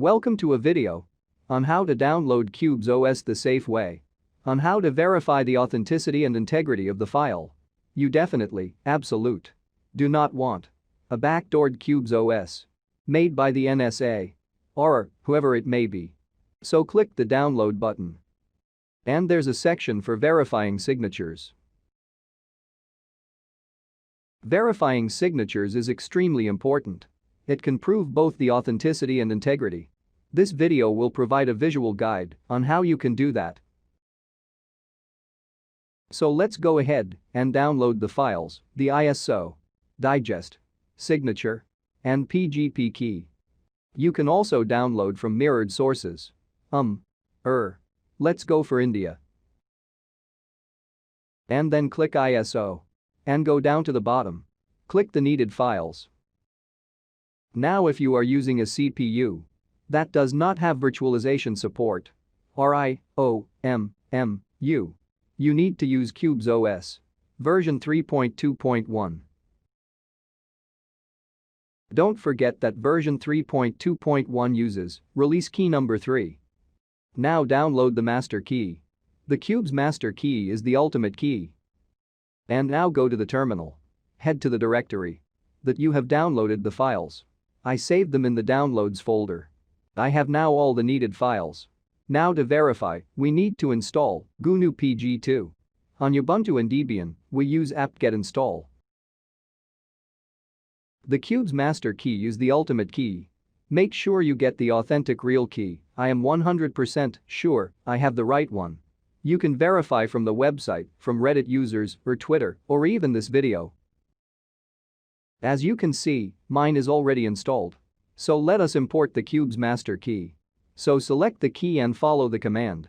Welcome to a video on how to download Qubes OS the safe way. On how to verify the authenticity and integrity of the file. You definitely, absolute, do not want a backdoored Qubes OS made by the NSA or whoever it may be. So click the download button. And there's a section for verifying signatures. Verifying signatures is extremely important. It can prove both the authenticity and integrity. This video will provide a visual guide on how you can do that. So let's go ahead and download the files, the ISO, digest, signature, and PGP key. You can also download from mirrored sources. Let's go for India. And then click ISO. And go down to the bottom. Click the needed files. Now if you are using a CPU that does not have virtualization support, RIOMMU, you need to use Qubes OS version 3.2.1. Don't forget that version 3.2.1 uses release key number 3. Now download the master key. The Qubes master key is the ultimate key. And now go to the terminal. Head to the directory that you have downloaded the files. I saved them in the downloads folder. I have now all the needed files. Now to verify, we need to install GNU PG2. On Ubuntu and Debian, we use apt-get install. The Qubes master key is the ultimate key. Make sure you get the authentic real key. I am 100% sure I have the right one. You can verify from the website, from Reddit users or Twitter, or even this video. As you can see, mine is already installed. So let us import the Qubes master key. So select the key and follow the command.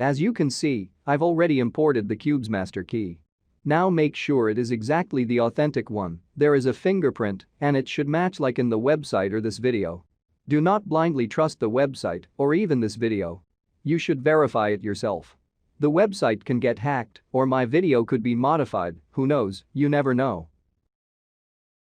As you can see, I've already imported the Qubes master key. Now make sure it is exactly the authentic one. There is a fingerprint and it should match like in the website or this video. Do not blindly trust the website or even this video. You should verify it yourself. The website can get hacked or my video could be modified, who knows, you never know.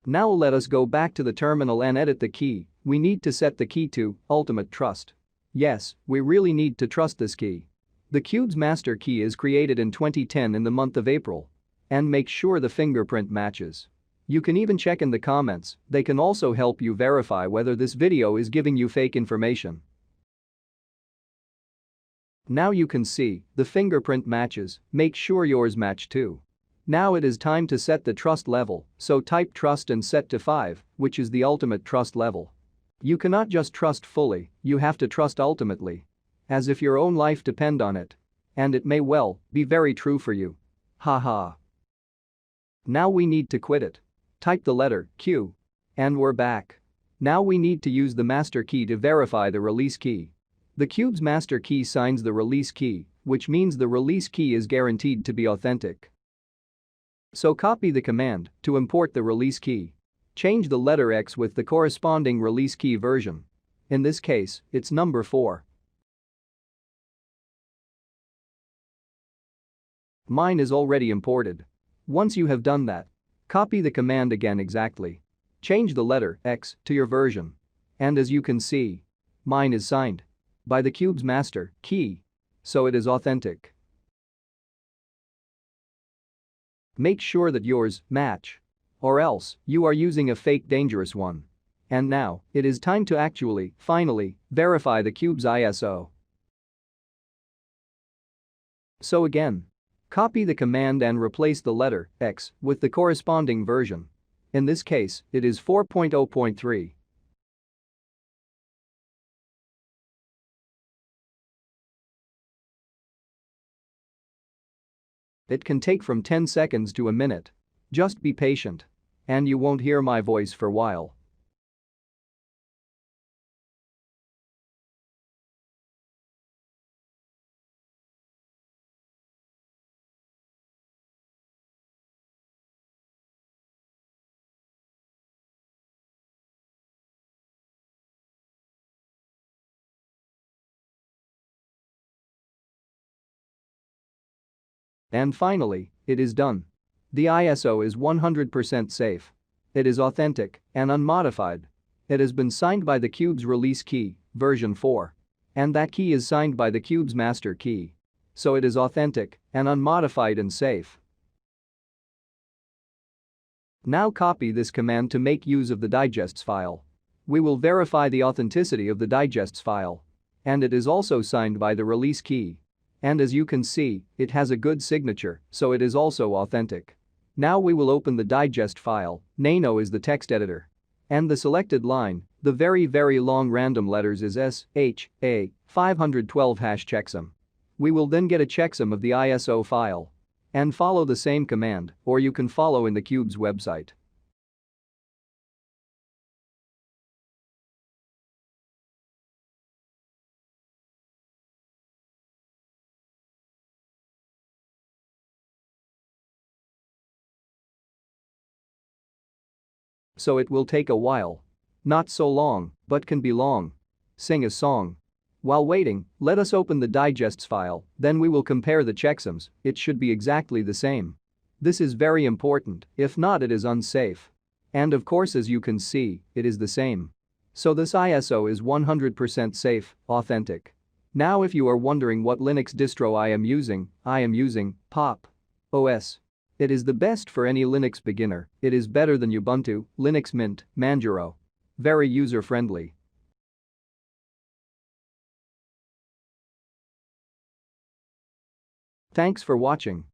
Now let us go back to the terminal and edit the key. We need to set the key to ultimate trust. Yes, we really need to trust this key. The Qubes master key is created in 2010 in the month of April. And make sure the fingerprint matches. You can even check in the comments, they can also help you verify whether this video is giving you fake information. Now you can see, the fingerprint matches, make sure yours match too. Now it is time to set the trust level, so type trust and set to 5, which is the ultimate trust level. You cannot just trust fully, you have to trust ultimately. As if your own life depend on it. And it may well be very true for you. Haha. Now we need to quit it. Type the letter Q. And we're back. Now we need to use the master key to verify the release key. The Qubes master key signs the release key, which means the release key is guaranteed to be authentic. So copy the command to import the release key. Change the letter X with the corresponding release key version. In this case, it's number 4. Mine is already imported. Once you have done that, copy the command again exactly. Change the letter X to your version. And as you can see, mine is signed by the Qubes master key. So it is authentic. Make sure that yours match. Or else, you are using a fake dangerous one. And now, it is time to actually, finally, verify the Qubes ISO. So again, copy the command and replace the letter X with the corresponding version. In this case, it is 4.0.3. It can take from 10 seconds to a minute. Just be patient. And you won't hear my voice for a while. And finally, it is done. The ISO is 100% safe. It is authentic and unmodified. It has been signed by the Qubes release key, version 4. And that key is signed by the Qubes master key. So it is authentic and unmodified and safe. Now copy this command to make use of the digests file. We will verify the authenticity of the digests file. And it is also signed by the release key. And as you can see, it has a good signature, so it is also authentic. Now we will open the digest file. Nano is the text editor. And the selected line, the very long random letters is S, H, A, 512 #checksum. We will then get a checksum of the ISO file. And follow the same command, or you can follow in the Qubes website. So it will take a while. Not so long, but can be long. Sing a song. While waiting, let us open the digests file, then we will compare the checksums. It should be exactly the same. This is very important, if not it is unsafe. And of course as you can see, it is the same. So this ISO is 100% safe, authentic. Now if you are wondering what Linux distro I am using Pop! OS. It is the best for any Linux beginner. It is better than Ubuntu, Linux Mint, Manjaro. Very user-friendly. Thanks for watching.